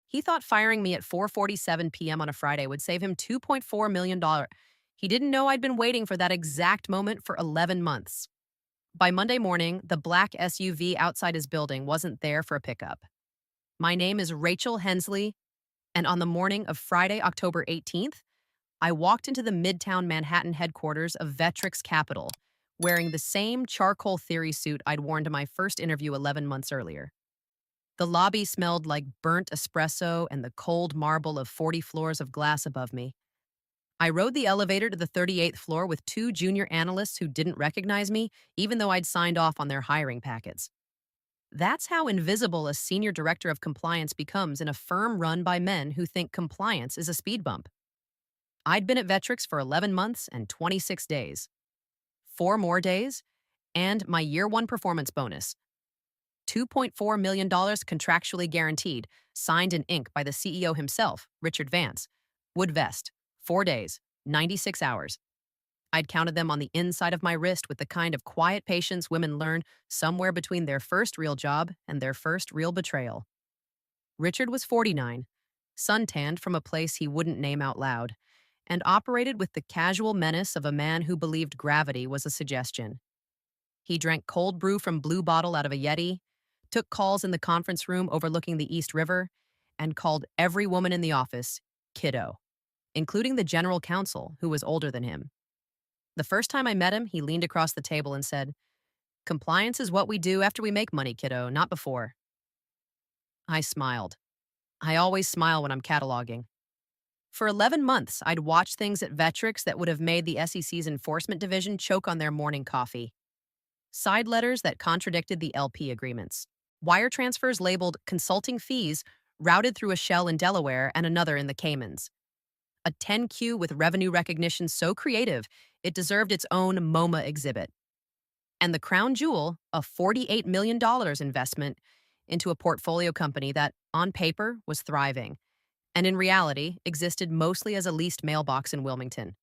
He thought firing me at 4:47 p.m. on a Friday would save him $2.4 million. He didn't know I'd been waiting for that exact moment for 11 months. By Monday morning, the black SUV outside his building wasn't there for a pickup. My name is Rachel Hensley, and on the morning of Friday, October 18th, I walked into the Midtown Manhattan headquarters of Vetrix Capital, wearing the same charcoal theory suit I'd worn to my first interview 11 months earlier. The lobby smelled like burnt espresso and the cold marble of 40 floors of glass above me. I rode the elevator to the 38th floor with two junior analysts who didn't recognize me, even though I'd signed off on their hiring packets. That's how invisible a senior director of compliance becomes in a firm run by men who think compliance is a speed bump. I'd been at Vetrix for 11 months and 26 days. 4 more days, and my year one performance bonus. $2.4 million contractually guaranteed, signed in ink by the CEO himself, Richard Vance. Wood vest, 4 days, 96 hours. I'd counted them on the inside of my wrist with the kind of quiet patience women learn somewhere between their first real job and their first real betrayal. Richard was 49, suntanned from a place he wouldn't name out loud, and operated with the casual menace of a man who believed gravity was a suggestion. He drank cold brew from Blue Bottle out of a Yeti, took calls in the conference room overlooking the East River, and called every woman in the office kiddo, including the general counsel, who was older than him. The first time I met him, he leaned across the table and said, "Compliance is what we do after we make money, kiddo, not before." I smiled. I always smile when I'm cataloging. For 11 months, I'd watched things at Vetrix that would have made the SEC's enforcement division choke on their morning coffee. Side letters that contradicted the LP agreements. Wire transfers labeled consulting fees routed through a shell in Delaware and another in the Caymans. A 10Q with revenue recognition so creative, it deserved its own MoMA exhibit. And the crown jewel, a $48 million investment into a portfolio company that, on paper, was thriving, and in reality, existed mostly as a leased mailbox in Wilmington.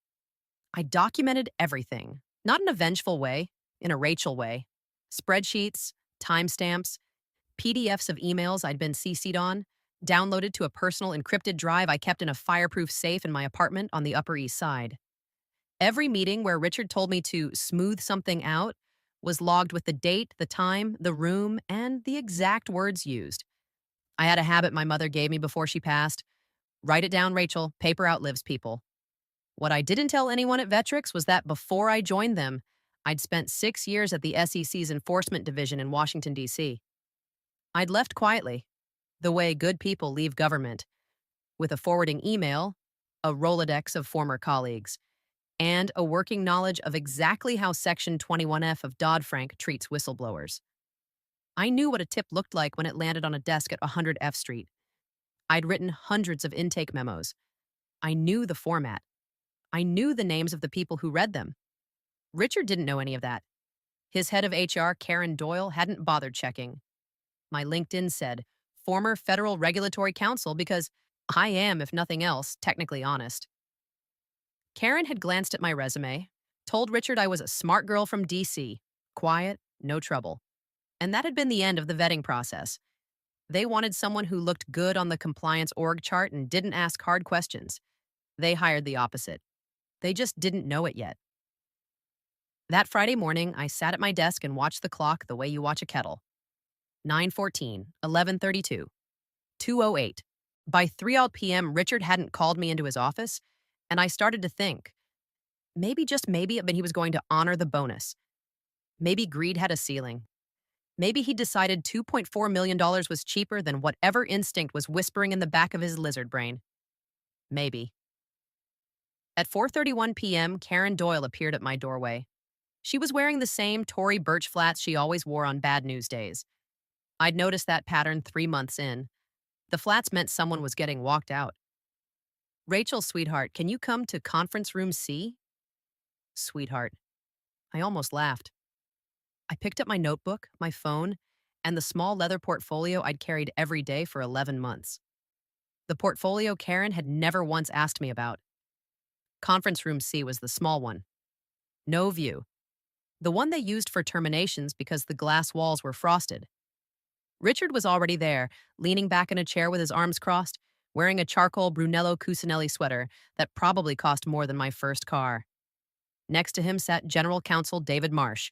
I documented everything, not in a vengeful way, in a Rachel way. Spreadsheets, timestamps, PDFs of emails I'd been CC'd on, downloaded to a personal encrypted drive I kept in a fireproof safe in my apartment on the Upper East Side. Every meeting where Richard told me to smooth something out was logged with the date, the time, the room, and the exact words used. I had a habit my mother gave me before she passed. Write it down, Rachel. Paper outlives people. What I didn't tell anyone at Vetrix was that before I joined them, I'd spent 6 years at the SEC's Enforcement Division in Washington, D.C. I'd left quietly, the way good people leave government, with a forwarding email, a Rolodex of former colleagues, and a working knowledge of exactly how Section 21F of Dodd-Frank treats whistleblowers. I knew what a tip looked like when it landed on a desk at 100 F Street. I'd written hundreds of intake memos. I knew the format. I knew the names of the people who read them. Richard didn't know any of that. His head of HR, Karen Doyle, hadn't bothered checking. My LinkedIn said, former Federal Regulatory Counsel, because I am, if nothing else, technically honest. Karen had glanced at my resume, told Richard I was a smart girl from DC, quiet, no trouble. And that had been the end of the vetting process. They wanted someone who looked good on the compliance org chart and didn't ask hard questions. They hired the opposite. They just didn't know it yet. That Friday morning, I sat at my desk and watched the clock the way you watch a kettle. 9:14, 11:32, 2:08. By 3 p.m., Richard hadn't called me into his office, and I started to think, maybe, just maybe, he was going to honor the bonus. Maybe greed had a ceiling. Maybe he decided $2.4 million was cheaper than whatever instinct was whispering in the back of his lizard brain. Maybe. At 4:31 p.m., Karen Doyle appeared at my doorway. She was wearing the same Tory birch flats she always wore on bad news days. I'd noticed that pattern 3 months in. The flats meant someone was getting walked out. "Rachel, sweetheart, can you come to conference room C?" Sweetheart. I almost laughed. I picked up my notebook, my phone, and the small leather portfolio I'd carried every day for 11 months. The portfolio Karen had never once asked me about. Conference room C was the small one. No view. The one they used for terminations because the glass walls were frosted. Richard was already there, leaning back in a chair with his arms crossed, wearing a charcoal Brunello Cucinelli sweater that probably cost more than my first car. Next to him sat General Counsel David Marsh,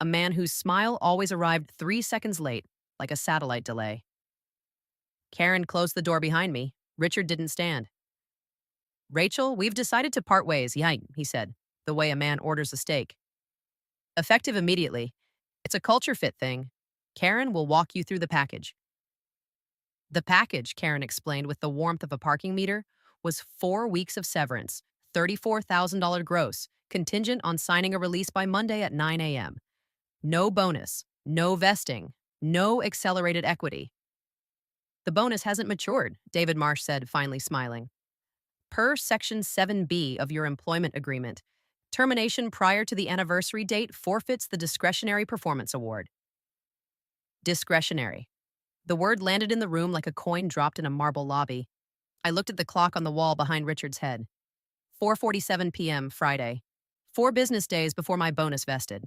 a man whose smile always arrived 3 seconds late, like a satellite delay. Karen closed the door behind me. Richard didn't stand. Rachel, we've decided to part ways, he said, the way a man orders a steak. Effective immediately. It's a culture fit thing. Karen will walk you through the package. The package, Karen explained with the warmth of a parking meter, was 4 weeks of severance, $34,000 gross, contingent on signing a release by Monday at 9 a.m. No bonus, no vesting, no accelerated equity. The bonus hasn't matured, David Marsh said, finally smiling. Per Section 7B of your employment agreement, termination prior to the anniversary date forfeits the discretionary performance award. Discretionary. The word landed in the room like a coin dropped in a marble lobby. I looked at the clock on the wall behind Richard's head. 4:47 p.m. Friday. 4 business days before my bonus vested.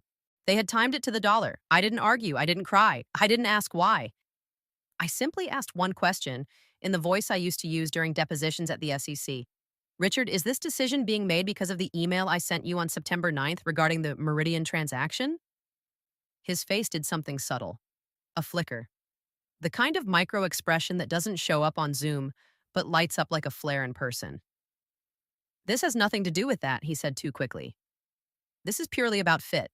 They had timed it to the dollar. I didn't argue. I didn't cry. I didn't ask why. I simply asked one question in the voice I used to use during depositions at the SEC. Richard, is this decision being made because of the email I sent you on September 9th regarding the Meridian transaction? His face did something subtle. A flicker. The kind of micro expression that doesn't show up on Zoom, but lights up like a flare in person. This has nothing to do with that, he said too quickly. This is purely about fit.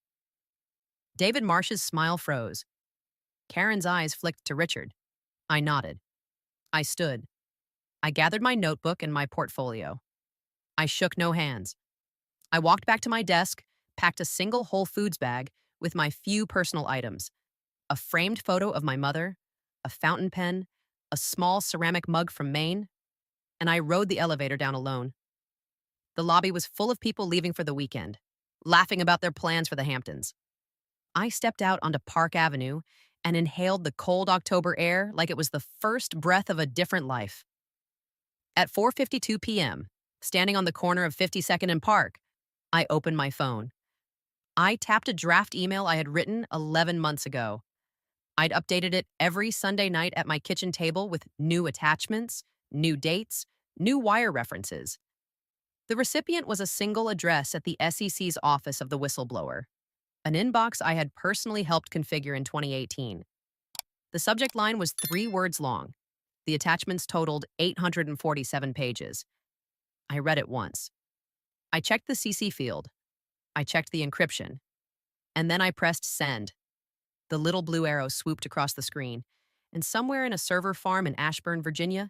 David Marsh's smile froze. Karen's eyes flicked to Richard. I nodded. I stood. I gathered my notebook and my portfolio. I shook no hands. I walked back to my desk, packed a single Whole Foods bag with my few personal items. A framed photo of my mother, a fountain pen, a small ceramic mug from Maine, and I rode the elevator down alone. The lobby was full of people leaving for the weekend, laughing about their plans for the Hamptons. I stepped out onto Park Avenue and inhaled the cold October air like it was the first breath of a different life. At 4:52 p.m., standing on the corner of 52nd and Park, I opened my phone. I tapped a draft email I had written 11 months ago. I'd updated it every Sunday night at my kitchen table with new attachments, new dates, new wire references. The recipient was a single address at the SEC's office of the whistleblower, an inbox I had personally helped configure in 2018. The subject line was 3 words long. The attachments totaled 847 pages. I read it once. I checked the CC field. I checked the encryption. And then I pressed send. The little blue arrow swooped across the screen, and somewhere in a server farm in Ashburn, Virginia,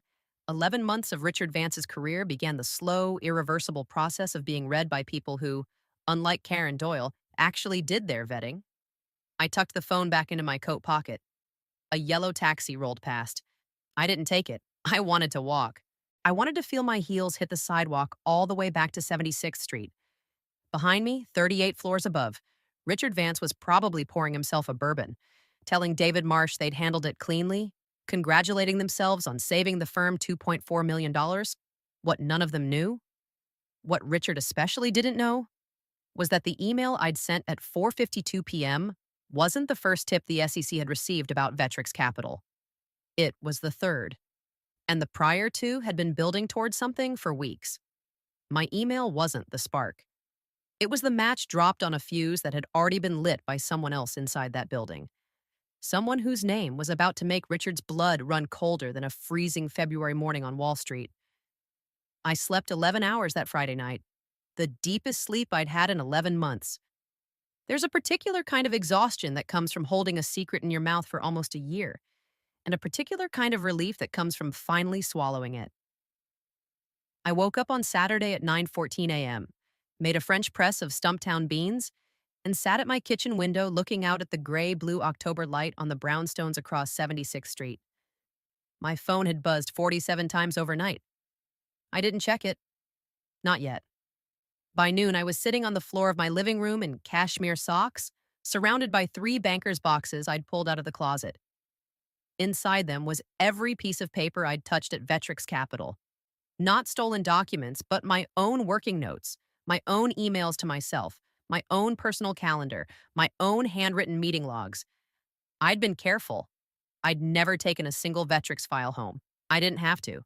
11 months of Richard Vance's career began the slow, irreversible process of being read by people who, unlike Karen Doyle, actually did their vetting. I tucked the phone back into my coat pocket. A yellow taxi rolled past. I didn't take it. I wanted to walk. I wanted to feel my heels hit the sidewalk all the way back to 76th Street. Behind me, 38 floors above, Richard Vance was probably pouring himself a bourbon, telling David Marsh they'd handled it cleanly, congratulating themselves on saving the firm $2.4 million. What none of them knew, what Richard especially didn't know, was that the email I'd sent at 4:52 p.m. wasn't the first tip the SEC had received about Vetrix Capital. It was the third. And the prior two had been building towards something for weeks. My email wasn't the spark. It was the match dropped on a fuse that had already been lit by someone else inside that building. Someone whose name was about to make Richard's blood run colder than a freezing February morning on Wall Street. I slept 11 hours that Friday night, the deepest sleep I'd had in 11 months. There's a particular kind of exhaustion that comes from holding a secret in your mouth for almost a year, and a particular kind of relief that comes from finally swallowing it. I woke up on Saturday at 9:14 a.m., made a French press of Stumptown beans, and sat at my kitchen window looking out at the gray-blue October light on the brownstones across 76th Street. My phone had buzzed 47 times overnight. I didn't check it. Not yet. By noon, I was sitting on the floor of my living room in cashmere socks, surrounded by 3 banker's boxes I'd pulled out of the closet. Inside them was every piece of paper I'd touched at Vetrix Capital. Not stolen documents, but my own working notes, my own emails to myself, my own personal calendar, my own handwritten meeting logs. I'd been careful. I'd never taken a single Vetrix file home. I didn't have to.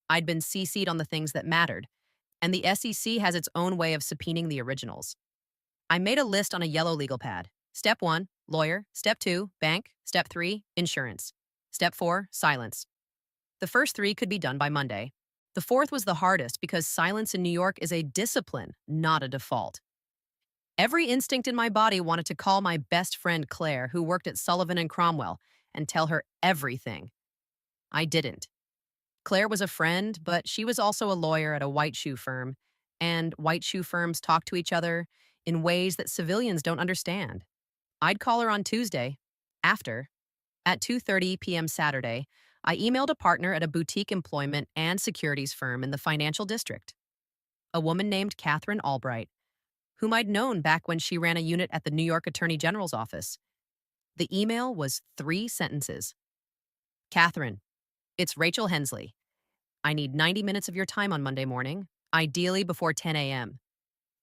I'd been CC'd on the things that mattered, and the SEC has its own way of subpoenaing the originals. I made a list on a yellow legal pad. Step 1, lawyer. Step 2, bank. Step 3, insurance. Step 4, silence. The first 3 could be done by Monday. The fourth was the hardest because silence in New York is a discipline, not a default. Every instinct in my body wanted to call my best friend Claire, who worked at Sullivan and Cromwell, and tell her everything. I didn't. Claire was a friend, but she was also a lawyer at a white shoe firm, and white shoe firms talk to each other in ways that civilians don't understand. I'd call her on Tuesday, at 2:30 p.m. Saturday. I emailed a partner at a boutique employment and securities firm in the financial district, a woman named Catherine Albright, whom I'd known back when she ran a unit at the New York Attorney General's office. The email was 3 sentences. Catherine, it's Rachel Hensley. I need 90 minutes of your time on Monday morning, ideally before 10 a.m.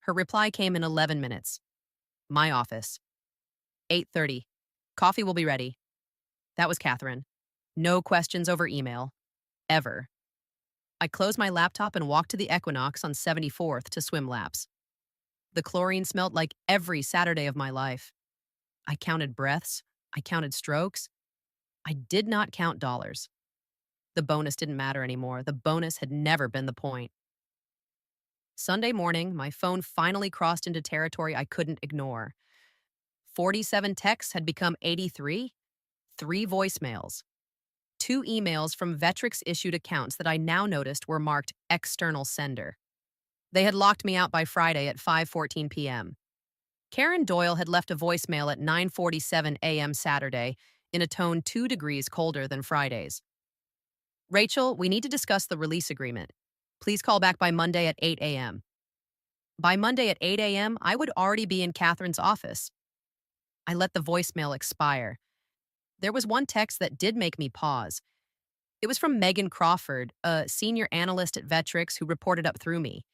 Her reply came in 11 minutes. My office. 8:30. Coffee will be ready. That was Catherine. No questions over email. Ever. I closed my laptop and walked to the Equinox on 74th to swim laps. The chlorine smelled like every Saturday of my life. I counted breaths. I counted strokes. I did not count dollars. The bonus didn't matter anymore. The bonus had never been the point. Sunday morning, my phone finally crossed into territory I couldn't ignore. 47 texts had become 83, 3 voicemails, 2 emails from Vetrix-issued accounts that I now noticed were marked external sender. They had locked me out by Friday at 5:14 p.m. Karen Doyle had left a voicemail at 9:47 a.m. Saturday in a tone 2 degrees colder than Friday's. Rachel, we need to discuss the release agreement. Please call back by Monday at 8 a.m. By Monday at 8 a.m., I would already be in Catherine's office. I let the voicemail expire. There was one text that did make me pause. It was from Megan Crawford, a senior analyst at Vetrix who reported up through me.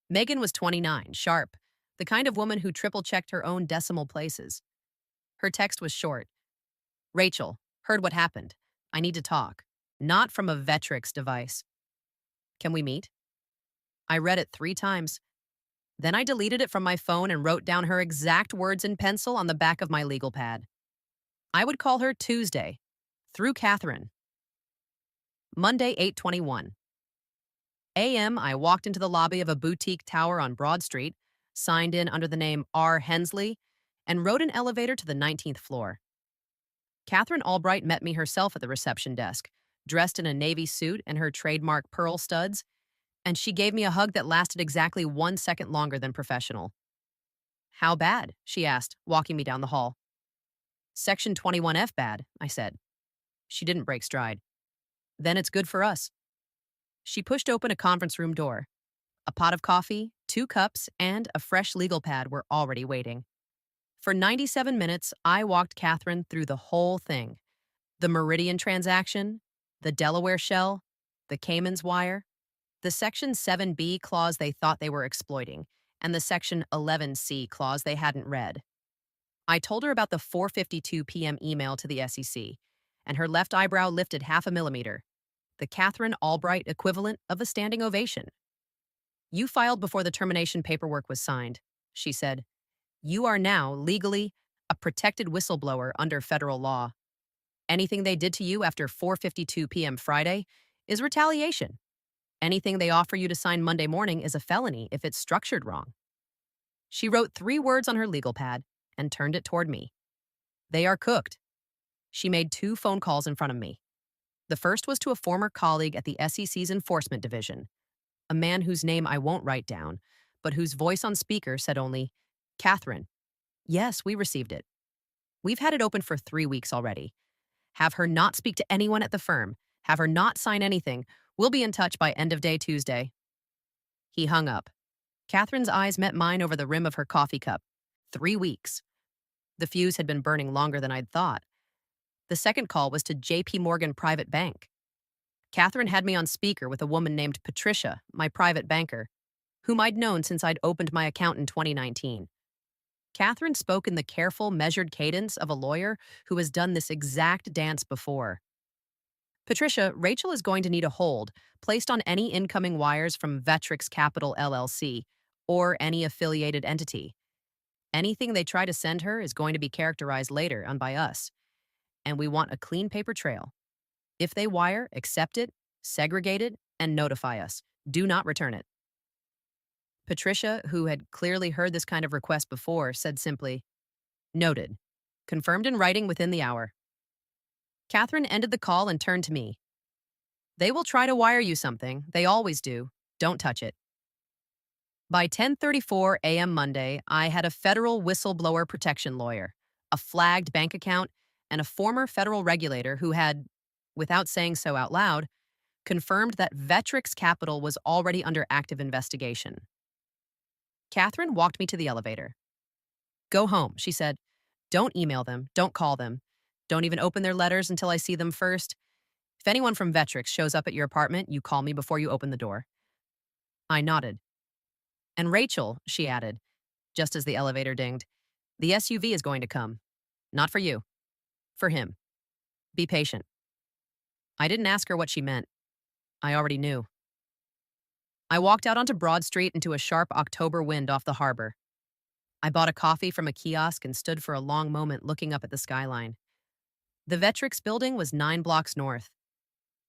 Megan was 29, sharp, the kind of woman who triple-checked her own decimal places. Her text was short. Rachel, heard what happened. I need to talk. Not from a Vetrix device. Can we meet? I read it 3 times. Then I deleted it from my phone and wrote down her exact words in pencil on the back of my legal pad. I would call her Tuesday, through Catherine. Monday, 8:21 a.m., I walked into the lobby of a boutique tower on Broad Street, signed in under the name R. Hensley, and rode an elevator to the 19th floor. Catherine Albright met me herself at the reception desk, dressed in a navy suit and her trademark pearl studs, and she gave me a hug that lasted exactly 1 second longer than professional. How bad? She asked, walking me down the hall. Section 21F bad, I said. She didn't break stride. Then it's good for us. She pushed open a conference room door. A pot of coffee, 2 cups, and a fresh legal pad were already waiting. For 97 minutes, I walked Catherine through the whole thing. The Meridian transaction, the Delaware shell, the Cayman's wire, the Section 7B clause they thought they were exploiting, and the Section 11C clause they hadn't read. I told her about the 4:52 p.m. email to the SEC, and her left eyebrow lifted 0.5 millimeter, the Catherine Albright equivalent of a standing ovation. You filed before the termination paperwork was signed, she said. You are now, legally, a protected whistleblower under federal law. Anything they did to you after 4:52 p.m. Friday is retaliation. Anything they offer you to sign Monday morning is a felony if it's structured wrong. She wrote 3 words on her legal pad and turned it toward me. They are cooked. She made 2 phone calls in front of me. The first was to a former colleague at the SEC's Enforcement Division, a man whose name I won't write down, but whose voice on speaker said only, Catherine. Yes, we received it. We've had it open for 3 weeks already. Have her not speak to anyone at the firm. Have her not sign anything. We'll be in touch by end of day Tuesday. He hung up. Catherine's eyes met mine over the rim of her coffee cup. 3 weeks. The fuse had been burning longer than I'd thought. The second call was to J.P. Morgan Private Bank. Catherine had me on speaker with a woman named Patricia, my private banker, whom I'd known since I'd opened my account in 2019. Catherine spoke in the careful, measured cadence of a lawyer who has done this exact dance before. Patricia, Rachel is going to need a hold placed on any incoming wires from Vetrix Capital LLC or any affiliated entity. Anything they try to send her is going to be characterized later on by us, and we want a clean paper trail. If they wire, accept it, segregate it, and notify us. Do not return it. Patricia, who had clearly heard this kind of request before, said simply, "Noted. Confirmed in writing within the hour." Catherine ended the call and turned to me. "They will try to wire you something. They always do. Don't touch it." By 10:34 a.m. Monday, I had a federal whistleblower protection lawyer, a flagged bank account, and a former federal regulator who had, without saying so out loud, confirmed that Vetrix Capital was already under active investigation. Catherine walked me to the elevator. "Go home," she said. "Don't email them. Don't call them. Don't even open their letters until I see them first. If anyone from Vetrix shows up at your apartment, you call me before you open the door." I nodded. "And Rachel," she added, just as the elevator dinged, "the SUV is going to come. Not for you. For him. Be patient." I didn't ask her what she meant. I already knew. I walked out onto Broad Street into a sharp October wind off the harbor. I bought a coffee from a kiosk and stood for a long moment looking up at the skyline. The Vetrix building was 9 blocks north.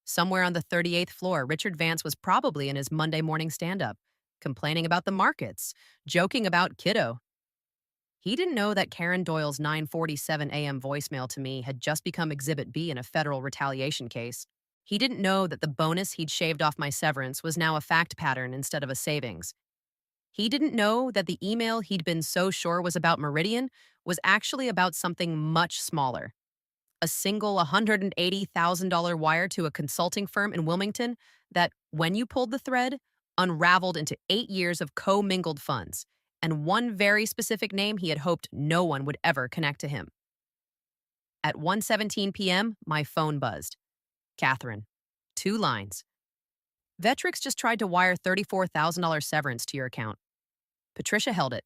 Somewhere on the 38th floor, Richard Vance was probably in his Monday morning stand-up, complaining about the markets, joking about kiddo. He didn't know that Karen Doyle's 9:47 a.m. voicemail to me had just become Exhibit B in a federal retaliation case. He didn't know that the bonus he'd shaved off my severance was now a fact pattern instead of a savings. He didn't know that the email he'd been so sure was about Meridian was actually about something much smaller. A single $180,000 wire to a consulting firm in Wilmington that, when you pulled the thread, unraveled into 8 years of co-mingled funds, and one very specific name he had hoped no one would ever connect to him. At 1:17 p.m., my phone buzzed. Catherine. 2 lines. "Vetrix just tried to wire $34,000 severance to your account." Patricia held it.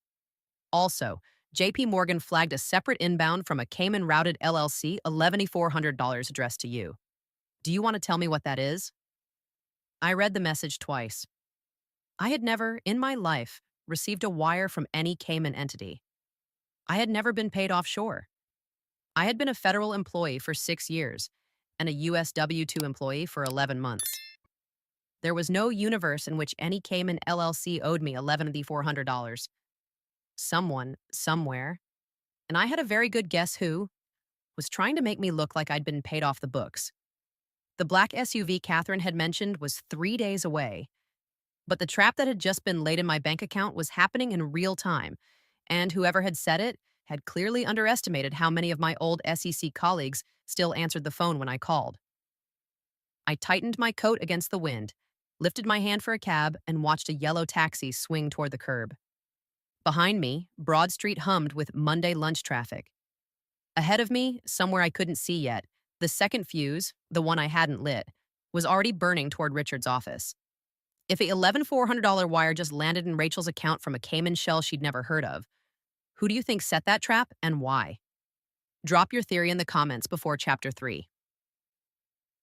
"Also, JP Morgan flagged a separate inbound from a Cayman-routed LLC, $11,400 addressed to you. Do you want to tell me what that is?" I read the message twice. I had never, in my life, received a wire from any Cayman entity. I had never been paid offshore. I had been a federal employee for 6 years and a U.S. W-2 employee for 11 months. There was no universe in which any Cayman LLC owed me $11,400. Someone, somewhere, and I had a very good guess who, was trying to make me look like I'd been paid off the books. The black SUV Catherine had mentioned was 3 days away, but the trap that had just been laid in my bank account was happening in real time, and whoever had said it had clearly underestimated how many of my old SEC colleagues still answered the phone when I called. I tightened my coat against the wind, lifted my hand for a cab, and watched a yellow taxi swing toward the curb. Behind me, Broad Street hummed with Monday lunch traffic. Ahead of me, somewhere I couldn't see yet, the second fuse, the one I hadn't lit, was already burning toward Richard's office. If a $11,400 wire just landed in Rachel's account from a Cayman shell she'd never heard of, who do you think set that trap and why? Drop your theory in the comments before Chapter 3.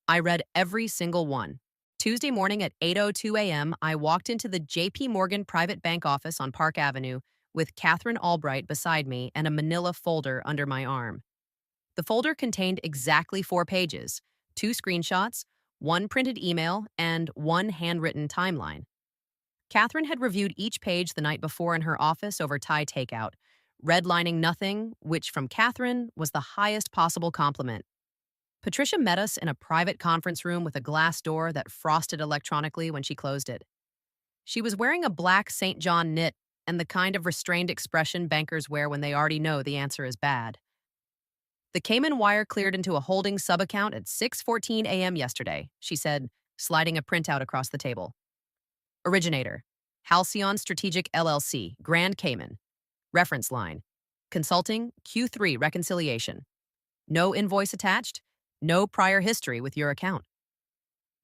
I read every single one. Tuesday morning at 8:02 a.m., I walked into the JP Morgan private bank office on Park Avenue with Catherine Albright beside me and a manila folder under my arm. The folder contained exactly 4 pages, 2 screenshots, 1 printed email, and 1 handwritten timeline. Catherine had reviewed each page the night before in her office over Thai takeout, redlining nothing, which from Catherine was the highest possible compliment. Patricia met us in a private conference room with a glass door that frosted electronically when she closed it. She was wearing a black St. John knit and the kind of restrained expression bankers wear when they already know the answer is bad. "The Cayman wire cleared into a holding sub-account at 6:14 a.m. yesterday," she said, sliding a printout across the table. "Originator, Halcyon Strategic LLC, Grand Cayman. Reference line, Consulting Q3 Reconciliation. No invoice attached, no prior history with your account."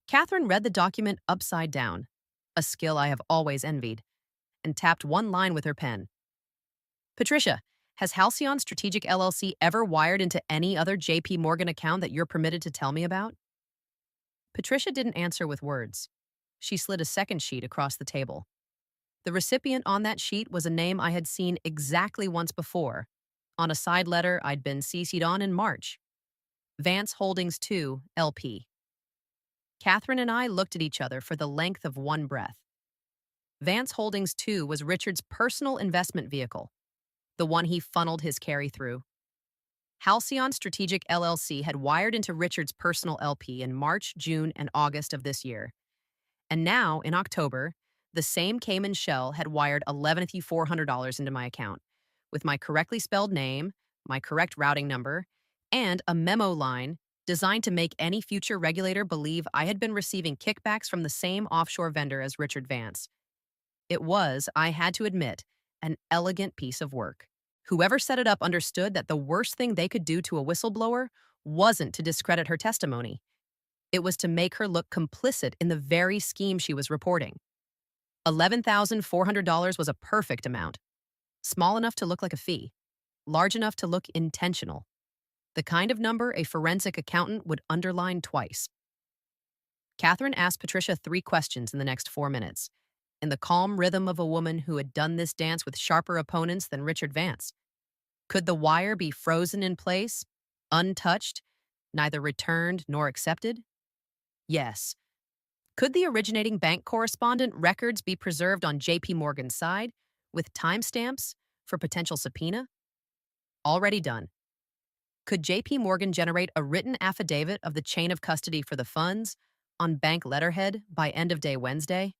Catherine read the document upside down, a skill I have always envied, and tapped one line with her pen. "Patricia, Has Halcyon Strategic LLC ever wired into any other JP Morgan account that you're permitted to tell me about? Patricia didn't answer with words. She slid a second sheet across the table. The recipient on that sheet was a name I had seen exactly once before, on a side letter I'd been CC'd on in March. Vance Holdings 2, LP. Catherine and I looked at each other for the length of one breath. Vance Holdings 2 was Richard's personal investment vehicle, the one he funneled his carry through. Halcyon Strategic LLC had wired into Richard's personal LP in March, June, and August of this year. And now, in October, the same Cayman shell had wired $11,400 into my account, with my correctly spelled name, my correct routing number, and a memo line designed to make any future regulator believe I had been receiving kickbacks from the same offshore vendor as Richard Vance. It was, I had to admit, an elegant piece of work. Whoever set it up understood that the worst thing they could do to a whistleblower wasn't to discredit her testimony. It was to make her look complicit in the very scheme she was reporting. $11,400 was a perfect amount. Small enough to look like a fee. Large enough to look intentional. The kind of number a forensic accountant would underline twice. Catherine asked Patricia 3 questions in the next 4 minutes, in the calm rhythm of a woman who had done this dance with sharper opponents than Richard Vance. Could the wire be frozen in place, untouched, neither returned nor accepted? Yes. Could the originating bank correspondent records be preserved on JP Morgan's side, with timestamps for potential subpoena? Already done. Could JP Morgan generate a written affidavit of the chain of custody for the funds on bank letterhead by end of day Wednesday?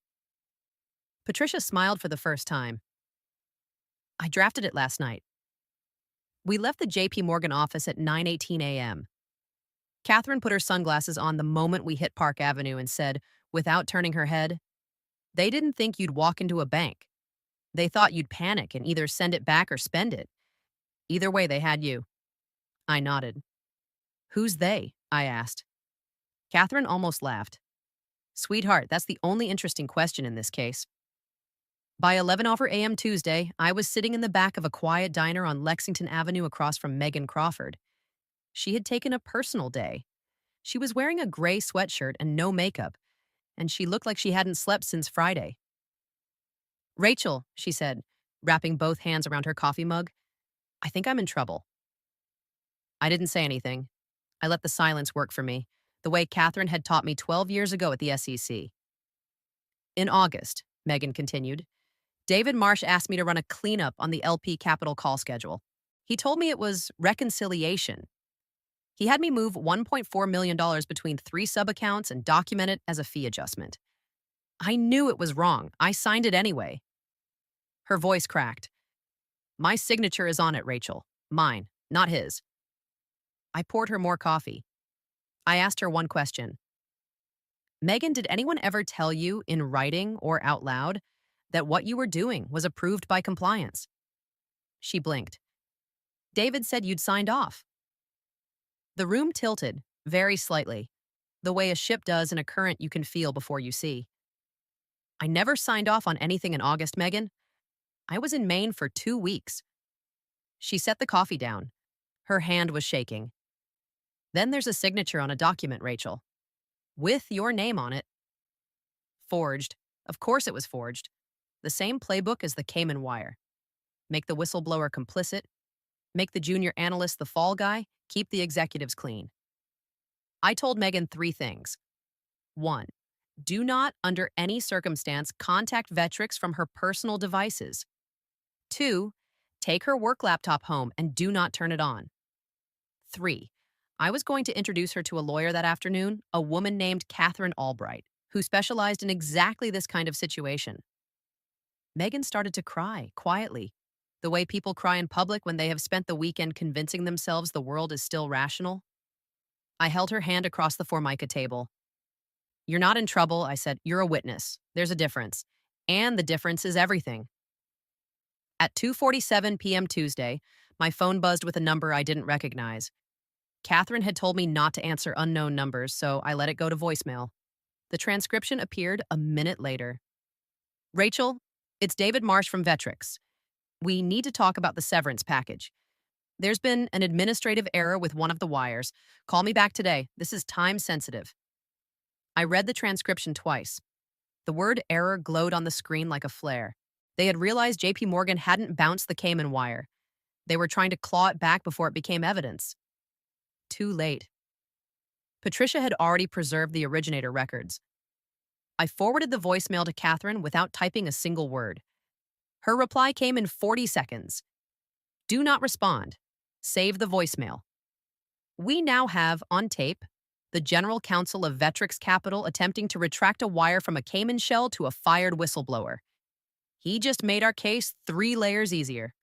Patricia smiled for the first time. I drafted it last night. We left the JP Morgan office at 9:18 a.m. Catherine put her sunglasses on the moment we hit Park Avenue and said, without turning her head, "They didn't think you'd walk into a bank. They thought you'd panic and either send it back or spend it. Either way, they had you." I nodded. "Who's they?" I asked. Catherine almost laughed. "Sweetheart, that's the only interesting question in this case." By 11 over a.m. Tuesday, I was sitting in the back of a quiet diner on Lexington Avenue across from Megan Crawford. She had taken a personal day. She was wearing a gray sweatshirt and no makeup, and she looked like she hadn't slept since Friday. "Rachel," she said, wrapping both hands around her coffee mug, "I think I'm in trouble." I didn't say anything. I let the silence work for me, the way Catherine had taught me 12 years ago at the SEC. "In August," Megan continued, "David Marsh asked me to run a cleanup on the LP capital call schedule. He told me it was reconciliation. He had me move $1.4 million between 3 sub-accounts and document it as a fee adjustment. I knew it was wrong. I signed it anyway." Her voice cracked. "My signature is on it, Rachel. Mine, not his." I poured her more coffee. I asked her one question. "Megan, did anyone ever tell you, in writing or out loud, that what you were doing was approved by compliance?" She blinked. "David said you'd signed off." The room tilted, very slightly, the way a ship does in a current you can feel before you see. "I never signed off on anything in August, Megan. I was in Maine for 2 weeks." She set the coffee down. Her hand was shaking. "Then there's a signature on a document, Rachel. With your name on it." Forged. Of course it was forged. The same playbook as the Cayman wire. Make the whistleblower complicit. Make the junior analyst the fall guy. Keep the executives clean. I told Megan 3 things. 1. Do not, under any circumstance, contact Vetrix from her personal devices. 2. Take her work laptop home and do not turn it on. 3. I was going to introduce her to a lawyer that afternoon, a woman named Catherine Albright, who specialized in exactly this kind of situation. Megan started to cry, quietly, the way people cry in public when they have spent the weekend convincing themselves the world is still rational. I held her hand across the Formica table. "You're not in trouble," I said. "You're a witness. There's a difference. And the difference is everything." At 2:47 p.m. Tuesday, my phone buzzed with a number I didn't recognize. Catherine had told me not to answer unknown numbers, so I let it go to voicemail. The transcription appeared a minute later. "Rachel, it's David Marsh from Vetrix. We need to talk about the severance package. There's been an administrative error with one of the wires. Call me back today. This is time sensitive. I read the transcription twice. The word error glowed on the screen like a flare. They had realized JP Morgan hadn't bounced the Cayman wire. They were trying to claw it back before it became evidence. Too late. Patricia had already preserved the originator records. I forwarded the voicemail to Catherine without typing a single word. Her reply came in 40 seconds. Do not respond. Save the voicemail. We now have, on tape, the general counsel of Vetrix Capital attempting to retract a wire from a Cayman shell to a fired whistleblower. He just made our case 3 layers easier.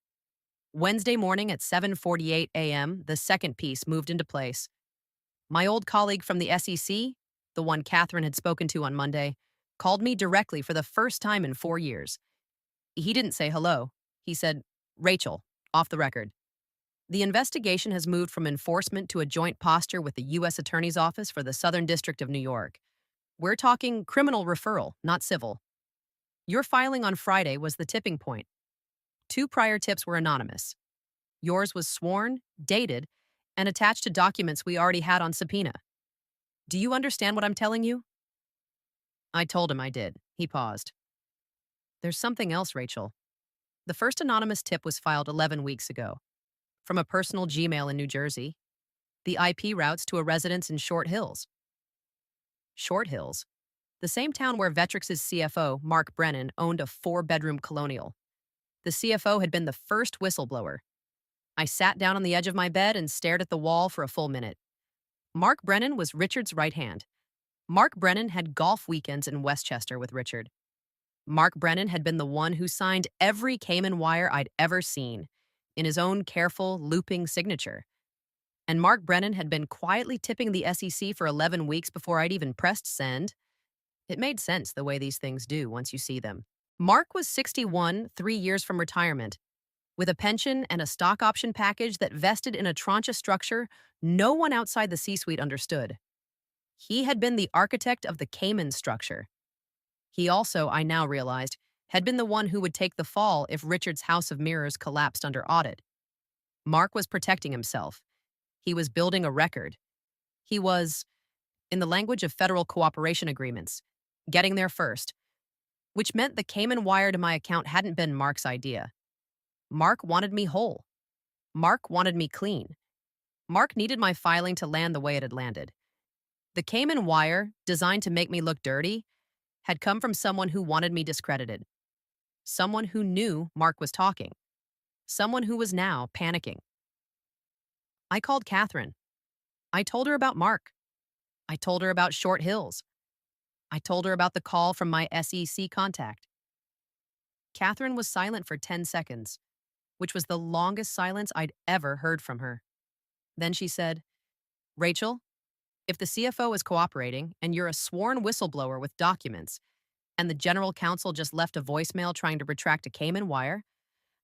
Wednesday morning at 7:48 a.m., the second piece moved into place. My old colleague from the SEC, the one Catherine had spoken to on Monday, called me directly for the first time in 4 years. He didn't say hello. He said, "Rachel," off the record. The investigation has moved from enforcement to a joint posture with the U.S. Attorney's Office for the Southern District of New York. We're talking criminal referral, not civil. Your filing on Friday was the tipping point. 2 prior tips were anonymous. Yours was sworn, dated, and attached to documents we already had on subpoena. Do you understand what I'm telling you? I told him I did. He paused. There's something else, Rachel. The first anonymous tip was filed 11 weeks ago from a personal Gmail in New Jersey. The IP routes to a residence in Short Hills. Short Hills? The same town where Vetrix's CFO, Mark Brennan, owned a 4-bedroom colonial. The CFO had been the first whistleblower. I sat down on the edge of my bed and stared at the wall for a full minute. Mark Brennan was Richard's right hand. Mark Brennan had golf weekends in Westchester with Richard. Mark Brennan had been the one who signed every Cayman wire I'd ever seen, in his own careful, looping signature. And Mark Brennan had been quietly tipping the SEC for 11 weeks before I'd even pressed send. It made sense the way these things do once you see them. Mark was 61, 3 years from retirement, with a pension and a stock option package that vested in a tranche structure no one outside the C-suite understood. He had been the architect of the Cayman structure. He also, I now realized, had been the one who would take the fall if Richard's House of Mirrors collapsed under audit. Mark was protecting himself. He was building a record. He was, in the language of federal cooperation agreements, getting there first, which meant the Cayman wire to my account hadn't been Mark's idea. Mark wanted me whole. Mark wanted me clean. Mark needed my filing to land the way it had landed. The Cayman wire, designed to make me look dirty, had come from someone who wanted me discredited. Someone who knew Mark was talking. Someone who was now panicking. I called Catherine. I told her about Mark. I told her about Short Hills. I told her about the call from my SEC contact. Catherine was silent for 10 seconds, which was the longest silence I'd ever heard from her. Then she said, Rachel, if the CFO is cooperating and you're a sworn whistleblower with documents, and the general counsel just left a voicemail trying to retract a Cayman wire,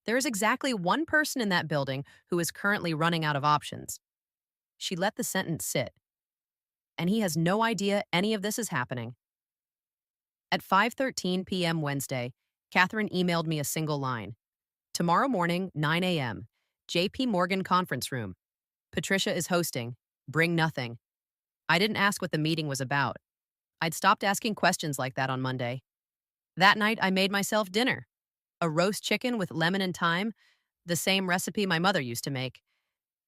there is exactly one person in that building who is currently running out of options. She let the sentence sit. And he has no idea any of this is happening. At 5:13 p.m. Wednesday, Catherine emailed me a single line. Tomorrow morning, 9 a.m., JP Morgan conference room. Patricia is hosting. Bring nothing. I didn't ask what the meeting was about. I'd stopped asking questions like that on Monday. That night, I made myself dinner. A roast chicken with lemon and thyme, the same recipe my mother used to make.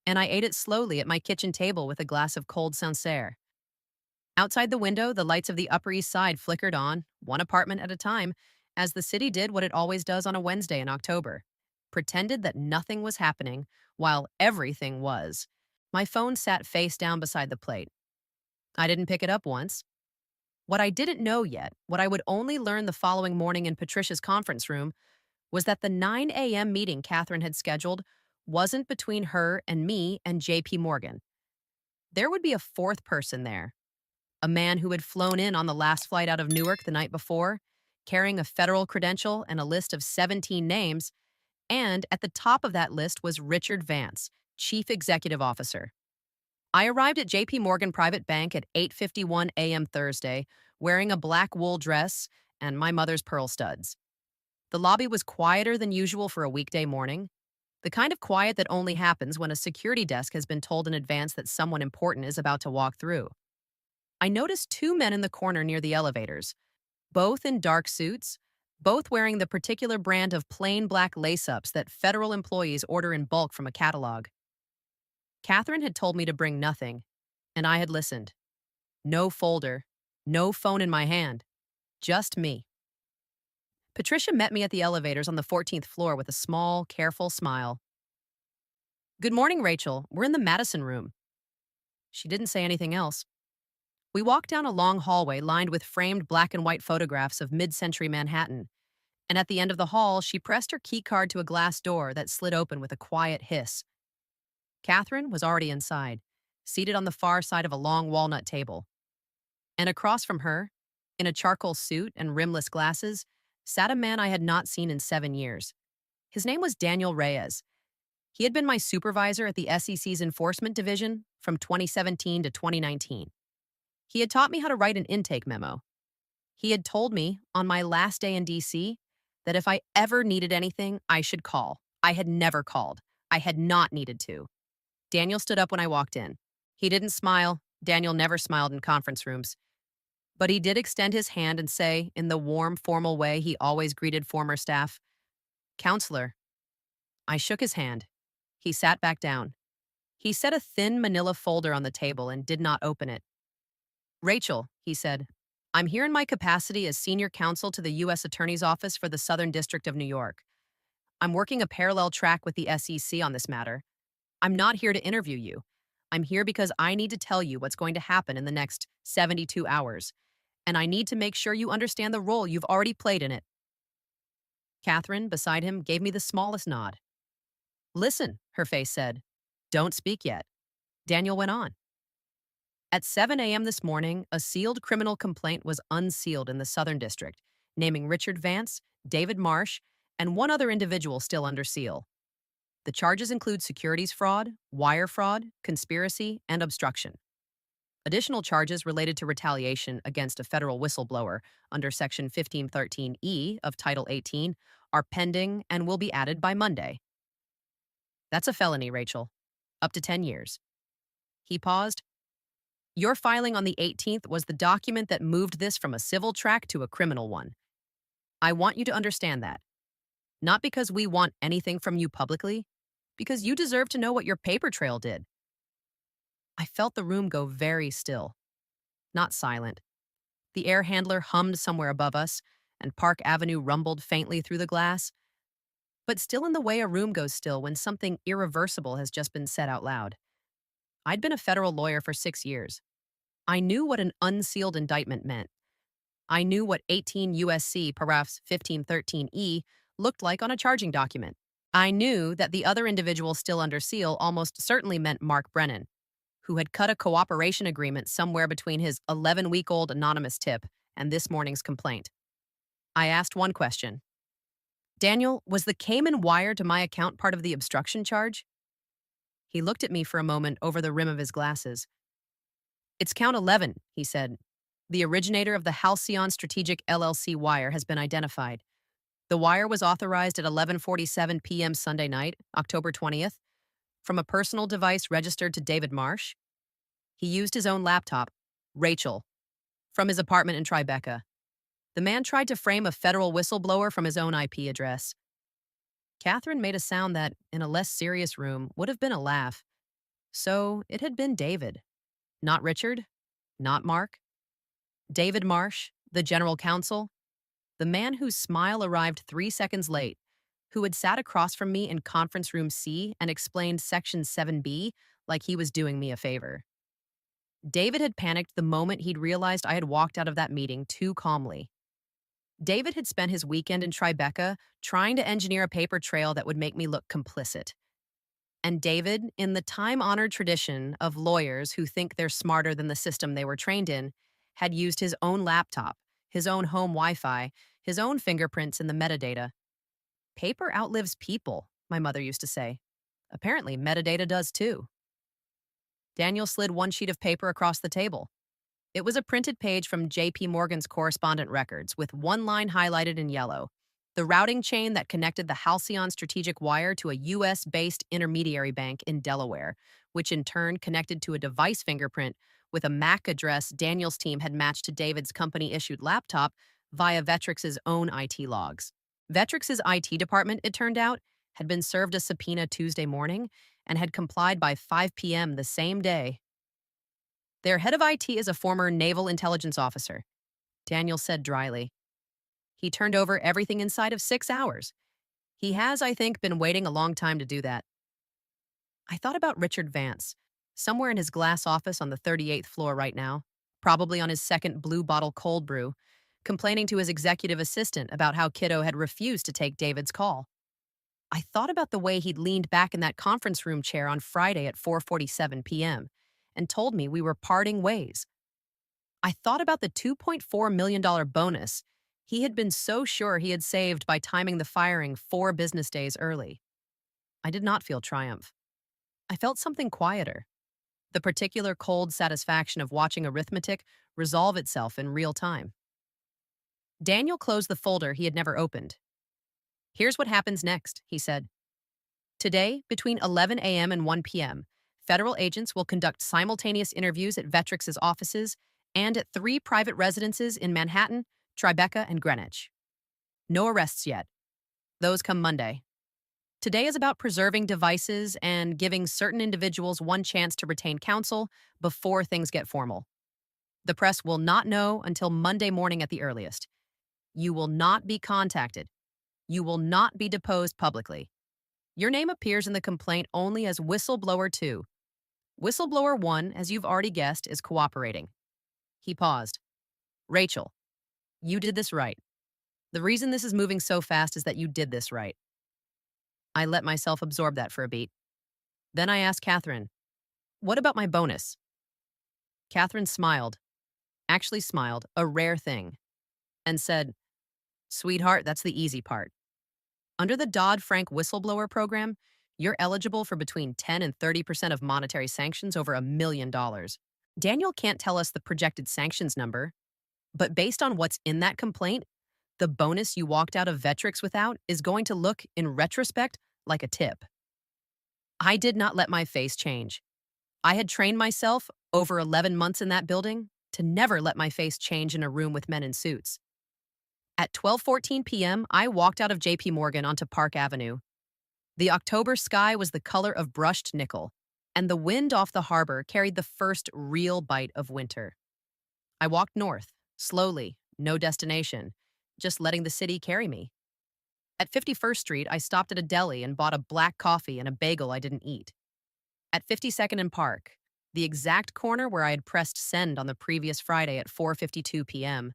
And I ate it slowly at my kitchen table with a glass of cold Sancerre. Outside the window, the lights of the Upper East Side flickered on, one apartment at a time, as the city did what it always does on a Wednesday in October. Pretended that nothing was happening, while everything was. My phone sat face down beside the plate. I didn't pick it up once. What I didn't know yet, what I would only learn the following morning in Patricia's conference room, was that the 9 a.m. meeting Catherine had scheduled wasn't between her and me and JP Morgan. There would be a fourth person there. A man who had flown in on the last flight out of Newark the night before, carrying a federal credential and a list of 17 names, and at the top of that list was Richard Vance, Chief Executive Officer. I arrived at JP Morgan Private Bank at 8:51 a.m. Thursday, wearing a black wool dress and my mother's pearl studs. The lobby was quieter than usual for a weekday morning, the kind of quiet that only happens when a security desk has been told in advance that someone important is about to walk through. I noticed two men in the corner near the elevators, both in dark suits, both wearing the particular brand of plain black lace-ups that federal employees order in bulk from a catalog. Catherine had told me to bring nothing, and I had listened. No folder, no phone in my hand, just me. Patricia met me at the elevators on the 14th floor with a small, careful smile. "Good morning, Rachel. We're in the Madison room." She didn't say anything else. We walked down a long hallway lined with framed black and white photographs of mid-century Manhattan, and at the end of the hall, she pressed her key card to a glass door that slid open with a quiet hiss. Catherine was already inside, seated on the far side of a long walnut table. And across from her, in a charcoal suit and rimless glasses, sat a man I had not seen in 7 years. His name was Daniel Reyes. He had been my supervisor at the SEC's Enforcement Division from 2017 to 2019. He had taught me how to write an intake memo. He had told me, on my last day in DC, that if I ever needed anything, I should call. I had never called. I had not needed to. Daniel stood up when I walked in. He didn't smile. Daniel never smiled in conference rooms. But he did extend his hand and say, in the warm, formal way he always greeted former staff, "Counselor." I shook his hand. He sat back down. He set a thin manila folder on the table and did not open it. "Rachel," he said, "I'm here in my capacity as senior counsel to the U.S. Attorney's Office for the Southern District of New York. I'm working a parallel track with the SEC on this matter. I'm not here to interview you. I'm here because I need to tell you what's going to happen in the next 72 hours, and I need to make sure you understand the role you've already played in it." Catherine, beside him, gave me the smallest nod. "Listen," her face said. "Don't speak yet." Daniel went on. At 7 a.m. this morning, a sealed criminal complaint was unsealed in the Southern District, naming Richard Vance, David Marsh, and one other individual still under seal. The charges include securities fraud, wire fraud, conspiracy, and obstruction. Additional charges related to retaliation against a federal whistleblower under Section 1513E of Title 18 are pending and will be added by Monday. "That's a felony, Rachel. Up to 10 years. He paused. "Your filing on the 18th was the document that moved this from a civil track to a criminal one. I want you to understand that. Not because we want anything from you publicly, because you deserve to know what your paper trail did." I felt the room go very still. Not silent. The air handler hummed somewhere above us, and Park Avenue rumbled faintly through the glass. But still in the way a room goes still when something irreversible has just been said out loud. I'd been a federal lawyer for 6 years. I knew what an unsealed indictment meant. I knew what 18 USC paragraphs 1513E looked like on a charging document. I knew that the other individual still under seal almost certainly meant Mark Brennan, who had cut a cooperation agreement somewhere between his 11-week-old anonymous tip and this morning's complaint. I asked one question. "Daniel, was the Cayman wire to my account part of the obstruction charge?" He looked at me for a moment over the rim of his glasses. "It's count 11, he said. "The originator of the Halcyon Strategic LLC wire has been identified. The wire was authorized at 11:47 p.m. Sunday night, October 20th, from a personal device registered to David Marsh. He used his own laptop, Rachel, from his apartment in Tribeca. The man tried to frame a federal whistleblower from his own IP address." Catherine made a sound that, in a less serious room, would have been a laugh. So it had been David. Not Richard. Not Mark. David Marsh, the general counsel. The man whose smile arrived 3 seconds late, who had sat across from me in conference room C and explained Section 7B like he was doing me a favor. David had panicked the moment he'd realized I had walked out of that meeting too calmly. David had spent his weekend in Tribeca trying to engineer a paper trail that would make me look complicit. And David, in the time-honored tradition of lawyers who think they're smarter than the system they were trained in, had used his own laptop, his own home Wi-Fi, his own fingerprints in the metadata. Paper outlives people, my mother used to say. Apparently, metadata does too. Daniel slid one sheet of paper across the table. It was a printed page from J.P. Morgan's correspondent records with one line highlighted in yellow. the routing chain that connected the Halcyon strategic wire to a US based intermediary bank in Delaware, which in turn connected to a device fingerprint with a MAC address Daniel's team had matched to David's company issued laptop via Vetrix's own IT logs. Vetrix's IT department, it turned out, had been served a subpoena Tuesday morning and had complied by 5 p.m. the same day. Their head of IT is a former naval intelligence officer, Daniel said dryly. He turned over everything inside of 6 hours. He has, I think, been waiting a long time to do that. I thought about Richard Vance, somewhere in his glass office on the 38th floor right now, probably on his second blue bottle cold brew, complaining to his executive assistant about how Kiddo had refused to take David's call. I thought about the way he'd leaned back in that conference room chair on Friday at 4:47 p.m. and told me we were parting ways. I thought about the $2.4 million bonus he had been so sure he had saved by timing the firing 4 business days early. I did not feel triumph. I felt something quieter. The particular cold satisfaction of watching arithmetic resolve itself in real time. Daniel closed the folder he had never opened. Here's what happens next, he said. Today, between 11 a.m. and 1 p.m., federal agents will conduct simultaneous interviews at Vetrix's offices and at 3 private residences in Manhattan, Tribeca, and Greenwich. No arrests yet. Those come Monday. Today is about preserving devices and giving certain individuals one chance to retain counsel before things get formal. The press will not know until Monday morning at the earliest. You will not be contacted. You will not be deposed publicly. Your name appears in the complaint only as Whistleblower 2. Whistleblower 1, as you've already guessed, is cooperating. He paused. Rachel, you did this right. The reason this is moving so fast is that you did this right. I let myself absorb that for a beat. Then I asked Catherine, what about my bonus? Catherine smiled, actually smiled, a rare thing, and said, sweetheart, that's the easy part. Under the Dodd-Frank whistleblower program, you're eligible for between 10 and 30% of monetary sanctions over $1 million. Daniel can't tell us the projected sanctions number, but based on what's in that complaint, the bonus you walked out of Vetrix without is going to look, in retrospect, like a tip. I did not let my face change. I had trained myself, over 11 months in that building, to never let my face change in a room with men in suits. At 12:14 p.m., I walked out of J.P. Morgan onto Park Avenue. The October sky was the color of brushed nickel, and the wind off the harbor carried the first real bite of winter. I walked north, slowly, no destination, just letting the city carry me. At 51st Street, I stopped at a deli and bought a black coffee and a bagel I didn't eat. At 52nd and Park, the exact corner where I had pressed send on the previous Friday at 4:52 p.m.,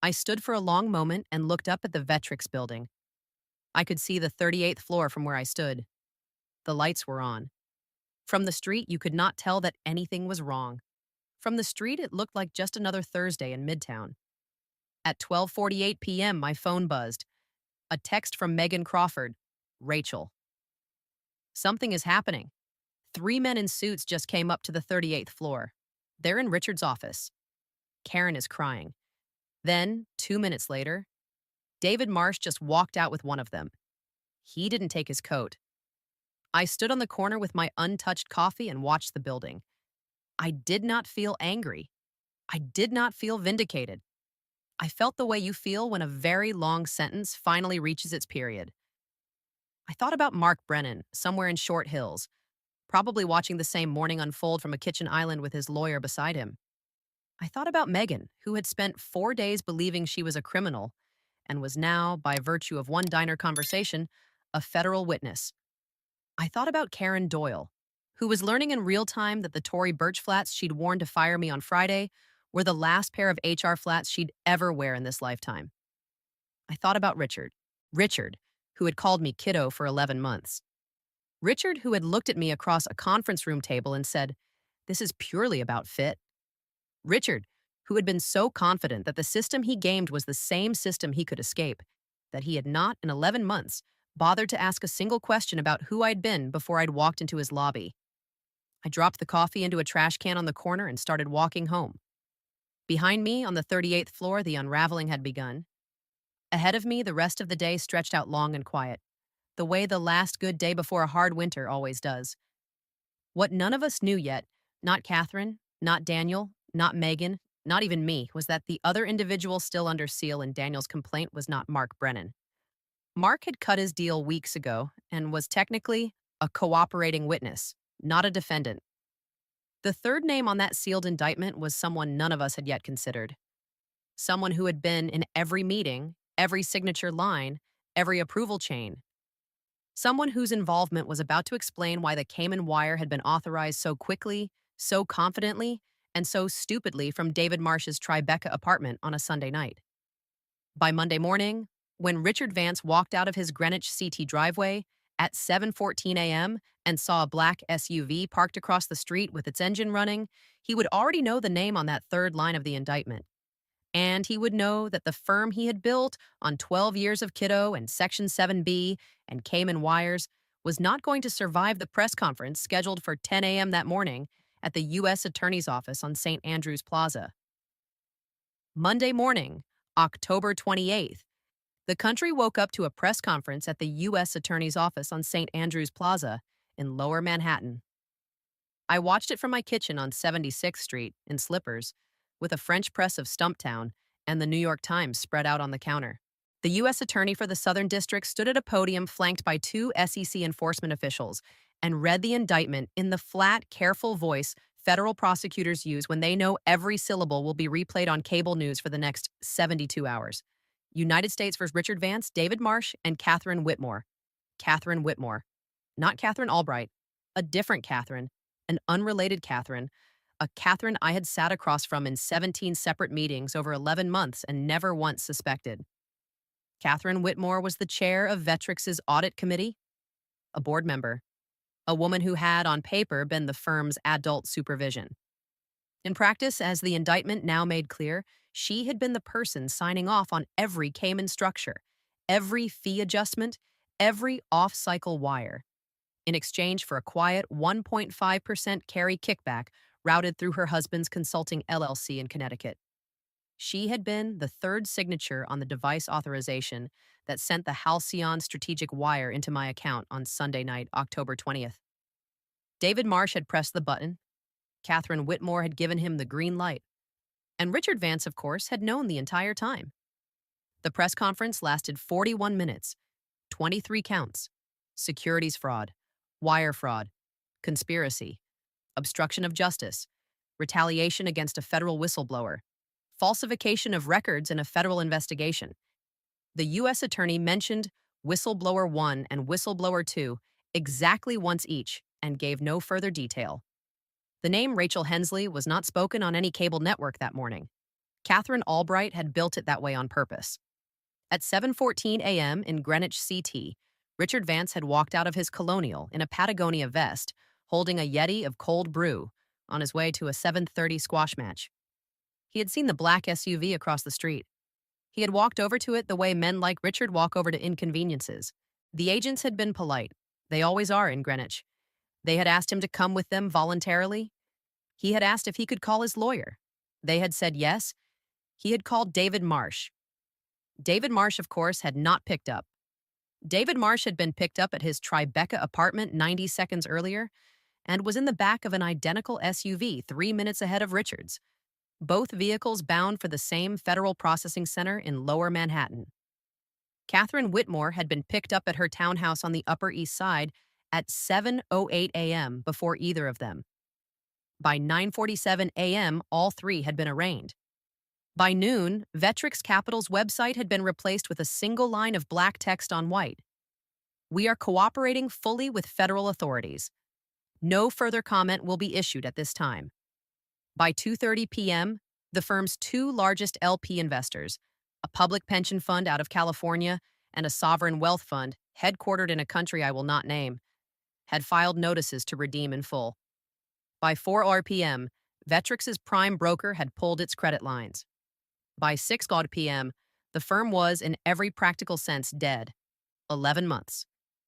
I stood for a long moment and looked up at the Vetrix building. I could see the 38th floor from where I stood. The lights were on. From the street, you could not tell that anything was wrong. From the street, it looked like just another Thursday in Midtown. At 12:48 p.m., my phone buzzed. A text from Megan Crawford, Rachel. Something is happening. 3 men in suits just came up to the 38th floor. They're in Richard's office. Karen is crying. Then, 2 minutes later, David Marsh just walked out with one of them. He didn't take his coat. I stood on the corner with my untouched coffee and watched the building. I did not feel angry. I did not feel vindicated. I felt the way you feel when a very long sentence finally reaches its period. I thought about Mark Brennan, somewhere in Short Hills, probably watching the same morning unfold from a kitchen island with his lawyer beside him. I thought about Megan, who had spent 4 days believing she was a criminal and was now, by virtue of one diner conversation, a federal witness. I thought about Karen Doyle, who was learning in real time that the Tory Burch flats she'd worn to fire me on Friday were the last pair of HR flats she'd ever wear in this lifetime. I thought about Richard, who had called me kiddo for 11 months. Richard, who had looked at me across a conference room table and said, "This is purely about fit." Richard, who had been so confident that the system he gamed was the same system he could escape, that he had not, in 11 months, bothered to ask a single question about who I'd been before I'd walked into his lobby. I dropped the coffee into a trash can on the corner and started walking home. Behind me, on the 38th floor, the unraveling had begun. Ahead of me, the rest of the day stretched out long and quiet, the way the last good day before a hard winter always does. What none of us knew yet, not Catherine, not Daniel, not Megan, not even me, was that the other individual still under seal in Daniel's complaint was not Mark Brennan. Mark had cut his deal weeks ago and was technically a cooperating witness, not a defendant. The third name on that sealed indictment was someone none of us had yet considered. Someone who had been in every meeting, every signature line, every approval chain. Someone whose involvement was about to explain why the Cayman Wire had been authorized so quickly, so confidently, and so stupidly from David Marsh's Tribeca apartment on a Sunday night. By Monday morning, when Richard Vance walked out of his Greenwich CT driveway at 7:14 a.m. and saw a black SUV parked across the street with its engine running, he would already know the name on that third line of the indictment. And he would know that the firm he had built on 12 years of Kiddo and Section 7B and Cayman Wires was not going to survive the press conference scheduled for 10 a.m. that morning at the U.S. Attorney's Office on St. Andrews Plaza. Monday morning, October 28th, the country woke up to a press conference at the U.S. Attorney's Office on St. Andrews Plaza in Lower Manhattan. I watched it from my kitchen on 76th Street in slippers, with a French press of Stumptown and the New York Times spread out on the counter. The U.S. Attorney for the Southern District stood at a podium flanked by two SEC enforcement officials and read the indictment in the flat, careful voice federal prosecutors use when they know every syllable will be replayed on cable news for the next 72 hours. United States v. Richard Vance, David Marsh, and Catherine Whitmore. Catherine Whitmore. Not Catherine Albright. A different Catherine. An unrelated Catherine. A Catherine I had sat across from in 17 separate meetings over 11 months and never once suspected. Catherine Whitmore was the chair of Vetrix's audit committee, a board member, a woman who had, on paper, been the firm's adult supervision. In practice, as the indictment now made clear, she had been the person signing off on every Cayman structure, every fee adjustment, every off-cycle wire, in exchange for a quiet 1.5% carry kickback routed through her husband's consulting LLC in Connecticut. She had been the third signature on the device authorization that sent the Halcyon strategic wire into my account on Sunday night, October 20th. David Marsh had pressed the button. Catherine Whitmore had given him the green light. And Richard Vance, of course, had known the entire time. The press conference lasted 41 minutes, 23 counts: securities fraud, wire fraud, conspiracy, obstruction of justice, retaliation against a federal whistleblower, falsification of records in a federal investigation. The U.S. Attorney mentioned Whistleblower 1 and Whistleblower 2 exactly once each and gave no further detail. The name Rachel Hensley was not spoken on any cable network that morning. Catherine Albright had built it that way on purpose. At 7:14 a.m. in Greenwich CT, Richard Vance had walked out of his Colonial in a Patagonia vest, holding a Yeti of cold brew, on his way to a 7:30 squash match. He had seen the black SUV across the street. He had walked over to it the way men like Richard walk over to inconveniences. The agents had been polite. They always are in Greenwich. They had asked him to come with them voluntarily. He had asked if he could call his lawyer. They had said yes. He had called David Marsh. David Marsh, of course, had not picked up. David Marsh had been picked up at his Tribeca apartment 90 seconds earlier and was in the back of an identical SUV 3 minutes ahead of Richard's, both vehicles bound for the same federal processing center in Lower Manhattan. Catherine Whitmore had been picked up at her townhouse on the Upper East Side at 7:08 a.m. before either of them. By 9:47 a.m., all three had been arraigned. By noon, Vetrix Capital's website had been replaced with a single line of black text on white. We are cooperating fully with federal authorities. No further comment will be issued at this time. By 2:30 p.m., the firm's two largest LP investors, a public pension fund out of California and a sovereign wealth fund headquartered in a country I will not name, had filed notices to redeem in full. By 4 p.m., Vetrix's prime broker had pulled its credit lines. By 6 p.m., the firm was, in every practical sense, dead. 11 months.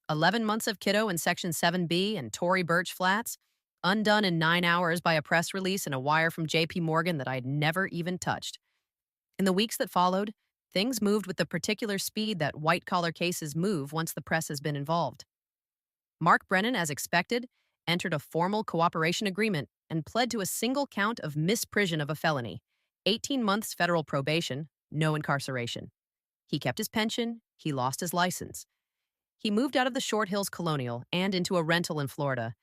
11 months of Kiddo and Section 7B and Tory Burch flats, undone in 9 hours by a press release and a wire from J.P. Morgan that I had never even touched. In the weeks that followed, Things moved with the particular speed that white-collar cases move once the press has been involved. Mark Brennan, as expected, entered a formal cooperation agreement and pled to a single count of misprision of a felony, 18 months federal probation, no incarceration. He kept his pension, he lost his license. He moved out of the Short Hills Colonial and into a rental in Florida,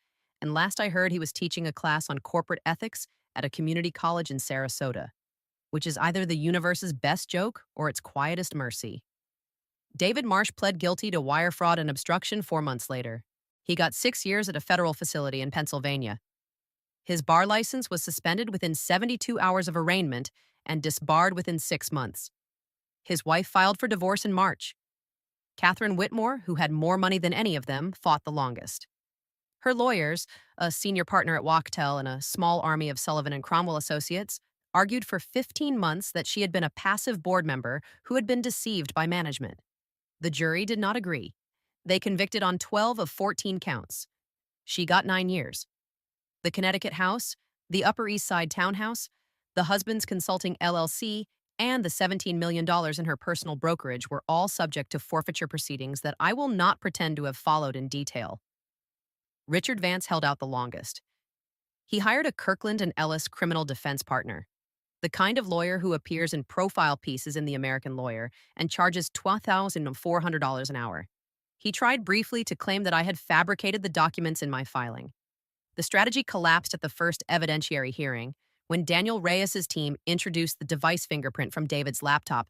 and last I heard he was teaching a class on corporate ethics at a community college in Sarasota, which is either the universe's best joke or its quietest mercy. David Marsh pled guilty to wire fraud and obstruction 4 months later. He got 6 years at a federal facility in Pennsylvania. His bar license was suspended within 72 hours of arraignment and disbarred within 6 months. His wife filed for divorce in March. Catherine Whitmore, who had more money than any of them, fought the longest. Her lawyers, a senior partner at Wachtell and a small army of Sullivan and Cromwell associates, argued for 15 months that she had been a passive board member who had been deceived by management. The jury did not agree. They convicted on 12 of 14 counts. She got 9 years. The Connecticut house, the Upper East Side townhouse, the Husbands Consulting LLC, and the $17 million in her personal brokerage were all subject to forfeiture proceedings that I will not pretend to have followed in detail. Richard Vance held out the longest. He hired a Kirkland and Ellis criminal defense partner, the kind of lawyer who appears in profile pieces in The American Lawyer and charges $12,400 an hour. He tried briefly to claim that I had fabricated the documents in my filing. The strategy collapsed at the first evidentiary hearing when Daniel Reyes's team introduced the device fingerprint from David's laptop,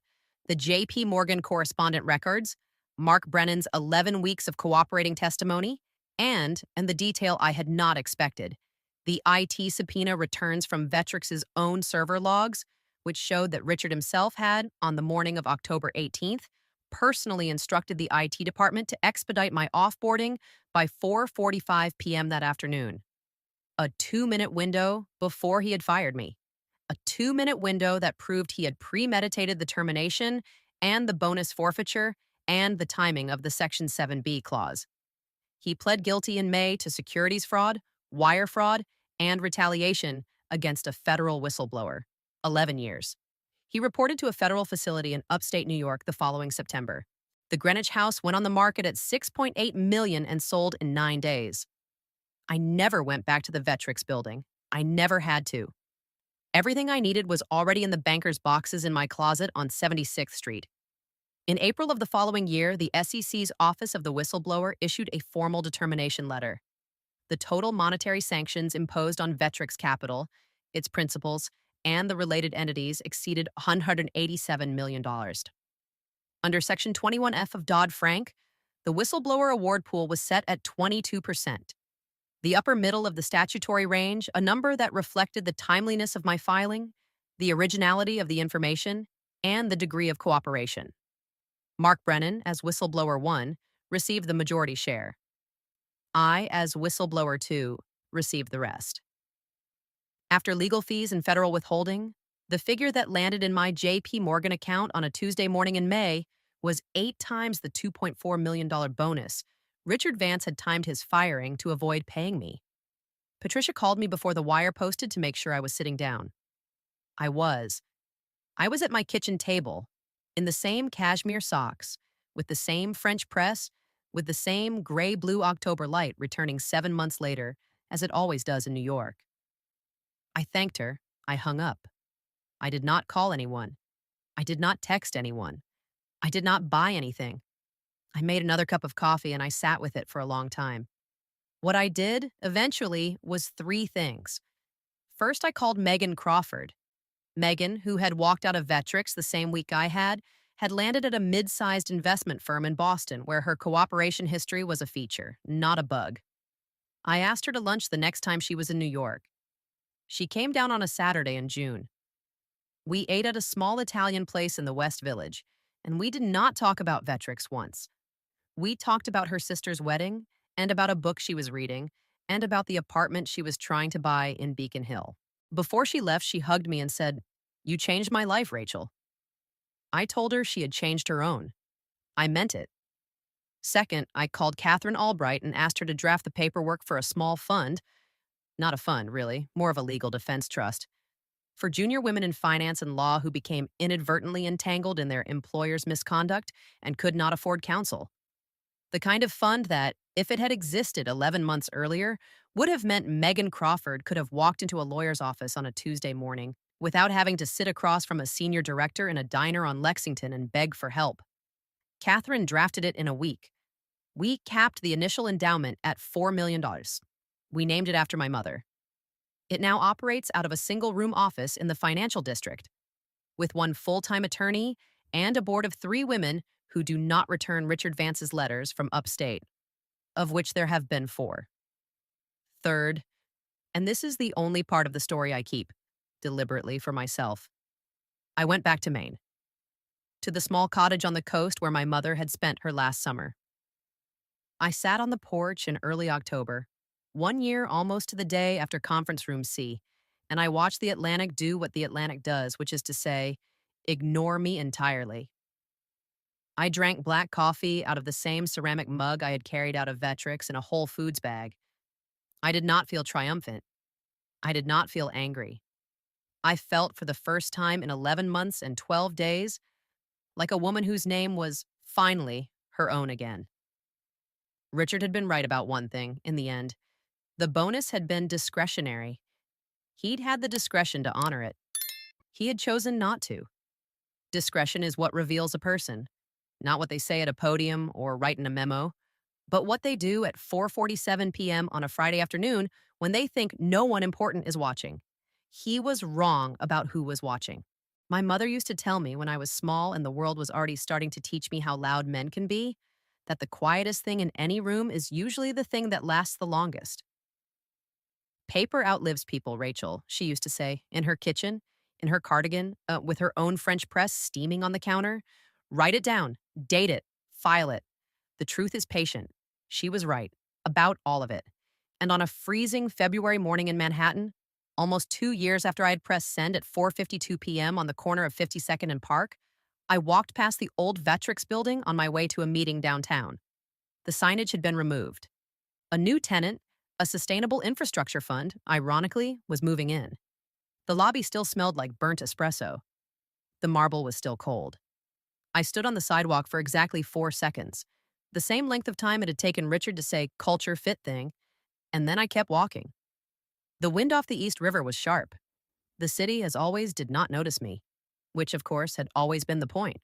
the J.P. Morgan correspondent records, Mark Brennan's 11 weeks of cooperating testimony, and the detail I had not expected, the IT subpoena returns from Vetrix's own server logs, which showed that Richard himself had, on the morning of October 18th, personally instructed the IT department to expedite my offboarding by 4:45 p.m. that afternoon. A 2-minute window before he had fired me. A 2-minute window that proved he had premeditated the termination and the bonus forfeiture and the timing of the Section 7B clause. He pled guilty in May to securities fraud, wire fraud, and retaliation against a federal whistleblower. 11 years. He reported to a federal facility in upstate New York the following September. The Greenwich house went on the market at $6.8 million and sold in 9 days. I never went back to the Vetrix building. I never had to. Everything I needed was already in the banker's boxes in my closet on 76th Street. In April of the following year, the SEC's Office of the Whistleblower issued a formal determination letter. The total monetary sanctions imposed on Vetrix Capital, its principals, and the related entities exceeded $187 million. Under Section 21F of Dodd-Frank, the whistleblower award pool was set at 22%. The upper middle of the statutory range, a number that reflected the timeliness of my filing, the originality of the information, and the degree of cooperation. Mark Brennan, as Whistleblower 1, received the majority share. I, as Whistleblower 2, received the rest. After legal fees and federal withholding, the figure that landed in my J.P. Morgan account on a Tuesday morning in May was 8 times the $2.4 million bonus Richard Vance had timed his firing to avoid paying me. Patricia called me before the wire posted to make sure I was sitting down. I was. I was at my kitchen table, in the same cashmere socks, with the same French press, with the same gray-blue October light returning 7 months later, as it always does in New York. I thanked her. I hung up. I did not call anyone. I did not text anyone. I did not buy anything. I made another cup of coffee and I sat with it for a long time. What I did, eventually, was 3 things. First, I called Megan Crawford. Megan, who had walked out of Vetrix the same week I had landed at a mid-sized investment firm in Boston where her cooperation history was a feature, not a bug. I asked her to lunch the next time she was in New York. She came down on a Saturday in June. We ate at a small Italian place in the West Village, and we did not talk about Vetrix once. We talked about her sister's wedding, and about a book she was reading, and about the apartment she was trying to buy in Beacon Hill. Before she left, she hugged me and said, "You changed my life, Rachel." I told her she had changed her own. I meant it. Second, I called Catherine Albright and asked her to draft the paperwork for a small fund. Not a fund, really, more of a legal defense trust. For junior women in finance and law who became inadvertently entangled in their employer's misconduct and could not afford counsel. The kind of fund that, if it had existed 11 months earlier, would have meant Megan Crawford could have walked into a lawyer's office on a Tuesday morning without having to sit across from a senior director in a diner on Lexington and beg for help. Catherine drafted it in a week. We capped the initial endowment at $4 million. We named it after my mother. It now operates out of a single room office in the financial district, with one full time attorney and a board of 3 women who do not return Richard Vance's letters from upstate, of which there have been 4. Third, and this is the only part of the story I keep, deliberately for myself, I went back to Maine, to the small cottage on the coast where my mother had spent her last summer. I sat on the porch in early October, 1 year almost to the day after Conference Room C, and I watched the Atlantic do what the Atlantic does, which is to say, ignore me entirely. I drank black coffee out of the same ceramic mug I had carried out of Vetrix in a Whole Foods bag. I did not feel triumphant. I did not feel angry. I felt for the first time in 11 months and 12 days like a woman whose name was finally her own again. Richard had been right about one thing in the end. The bonus had been discretionary. He'd had the discretion to honor it. He had chosen not to. Discretion is what reveals a person, not what they say at a podium or write in a memo, but what they do at 4:47 p.m. on a Friday afternoon when they think no one important is watching. He was wrong about who was watching. My mother used to tell me when I was small and the world was already starting to teach me how loud men can be, that the quietest thing in any room is usually the thing that lasts the longest. Paper outlives people, Rachel, she used to say, in her kitchen, in her cardigan, with her own French press steaming on the counter. Write it down, date it, file it. The truth is patient. She was right, about all of it. And on a freezing February morning in Manhattan, almost 2 years after I had pressed send at 4:52 p.m. on the corner of 52nd and Park, I walked past the old Vetrix building on my way to a meeting downtown. The signage had been removed. A new tenant, a sustainable infrastructure fund, ironically, was moving in. The lobby still smelled like burnt espresso. The marble was still cold. I stood on the sidewalk for exactly 4 seconds, the same length of time it had taken Richard to say culture fit thing, and then I kept walking. The wind off the East River was sharp. The city, as always, did not notice me, which, of course, had always been the point.